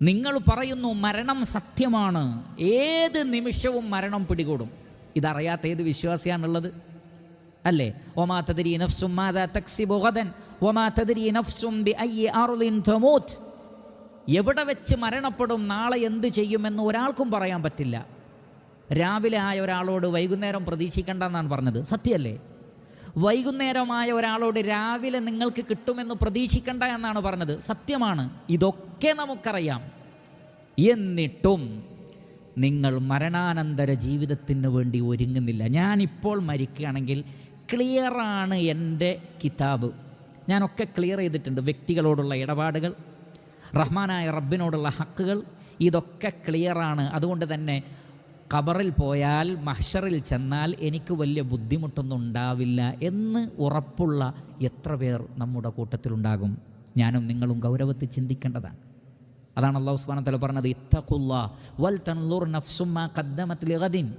നിങ്ങൾ പറയുന്നു മരണം സത്യമാണ്, ഏത് നിമിഷവും മരണം പിടികൂടും. ഇതറിയാത്ത ഏത് വിശ്വാസിയാണുള്ളത്? അല്ലേ? ഒമാ തദ്രി നഫ്സും മാദാ തക്സിബു ഗദൻ വമാ തദ്രി നഫ്സും ബിഅയ്യി അർളിൻ തമൂത്ത്. എവിടെ വെച്ച് മരണപ്പെടും, നാളെ എന്ത് ചെയ്യുമെന്ന് ഒരാൾക്കും പറയാൻ പറ്റില്ല. രാവിലെ ആയ ഒരാളോട് വൈകുന്നേരം പ്രതീക്ഷിക്കേണ്ടെന്നാണ് പറഞ്ഞത്, സത്യമല്ലേ? വൈകുന്നേരമായ ഒരാളോട് രാവിലെ നിങ്ങൾക്ക് കിട്ടുമെന്ന് പ്രതീക്ഷിക്കണ്ട എന്നാണ് പറഞ്ഞത്, സത്യമാണ്. ഇതൊക്കെ നമുക്കറിയാം. എന്നിട്ടും നിങ്ങൾ മരണാനന്തര ജീവിതത്തിന് വേണ്ടി ഒരുങ്ങുന്നില്ല. ഞാനിപ്പോൾ മരിക്കുകയാണെങ്കിൽ ക്ലിയറാണ് എൻ്റെ കിതാബ്, ഞാനൊക്കെ ക്ലിയർ ചെയ്തിട്ടുണ്ട്. വ്യക്തികളോടുള്ള ഇടപാടുകൾ, റഹ്മാനായ റബ്ബിനോടുള്ള ഹക്കുകൾ, ഇതൊക്കെ ക്ലിയറാണ്. അതുകൊണ്ട് തന്നെ ഖബറിൽ പോയാൽ, മഹ്ശറിൽ ചെന്നാൽ എനിക്ക് വലിയ ബുദ്ധിമുട്ടൊന്നും ഉണ്ടാവില്ല എന്ന് ഉറപ്പുള്ള എത്ര പേർ നമ്മുടെ കൂട്ടത്തിലുണ്ടാകും? ഞാനും നിങ്ങളും ഗൗരവത്തിൽ ചിന്തിക്കേണ്ടതാണ്. അതാണ് അല്ലാഹു സുബ്ഹാനഹു വ തആല പറഞ്ഞത്, ഇത്തഖുല്ലാ വൽ തൻളുർ നഫ്സും മാ ഖദ്ദമത് ലിഗദിൻ.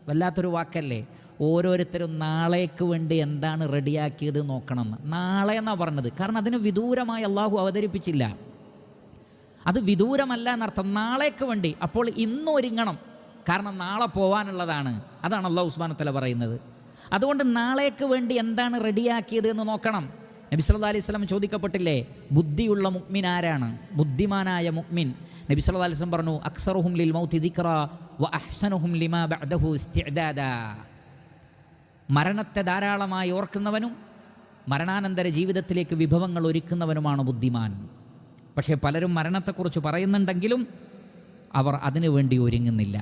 വല്ലാത്തൊരു വാക്കല്ലേ? ഓരോരുത്തരും നാളേക്ക് വേണ്ടി എന്താണ് റെഡിയാക്കിയത് നോക്കണം. നാളെ എന്നാണ് പറഞ്ഞത്, കാരണം അതിന് വിദൂരമായി അള്ളാഹു അവതരിപ്പിച്ചില്ല. അത് വിദൂരമല്ല എന്നർത്ഥം, നാളേക്ക് വേണ്ടി. അപ്പോൾ ഇന്ന് ഒരുങ്ങണം, കാരണം നാളെ പോവാനുള്ളതാണ്. അതാണ് അല്ലാഹു സുബ്ഹാനഹു വ തആല പറയുന്നത്. അതുകൊണ്ട് നാളേക്ക് വേണ്ടി എന്താണ് റെഡിയാക്കിയത് എന്ന് നോക്കണം. നബി സല്ലല്ലാഹു അലൈഹി വസല്ലം ചോദിക്കപ്പെട്ടില്ലേ, ബുദ്ധിയുള്ള മുഅ്മിൻ ആരാണ്, ബുദ്ധിമാനായ മുഅ്മിൻ? നബി സല്ലല്ലാഹു അലൈഹി വസല്ലം പറഞ്ഞു, അക്സറുഹും ലിൽ മൗതി ദിക്റാ വ അഹ്സനുഹും ലിമാ ബഅദഹു ഇസ്തിഅദാദാ. മരണത്തെ ധാരാളമായി ഓർക്കുന്നവനും മരണാനന്തര ജീവിതത്തിലേക്ക് വിഭവങ്ങൾ ഒരുക്കുന്നവനുമാണ് ബുദ്ധിമാൻ. പക്ഷേ പലരും മരണത്തെക്കുറിച്ച് പറയുന്നുണ്ടെങ്കിലും അവർ അതിനു വേണ്ടി ഒരുങ്ങുന്നില്ല.